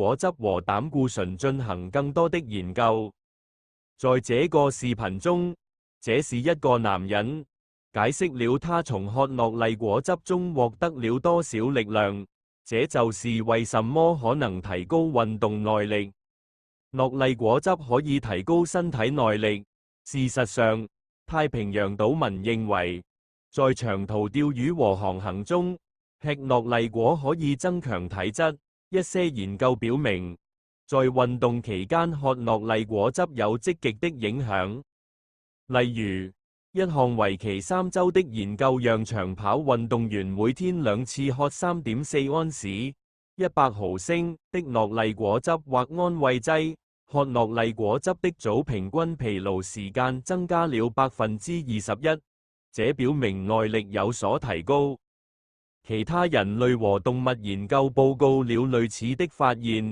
果汁和膽固醇進行更多的研究。在這個視頻中，這是一個男人解釋了他從喝樂麗果汁中獲得了多少力量，這就是為什麼可能提高運動耐力。樂麗果汁可以提高身體耐力。事實上，太平洋島民認為，在長途釣魚和航行中，吃樂麗果可以增強體質。一些研究表明，在運動期間喝樂麗果汁有積極的影響。例如，一項為期3週的研究讓長跑運動員每天2次喝3.4安士100毫升的樂麗果汁或安慰劑。喝樂麗果汁的組平均疲勞時間增加了21%，這表明耐力有所提高。其他人類和動物研究報告了類似的發現。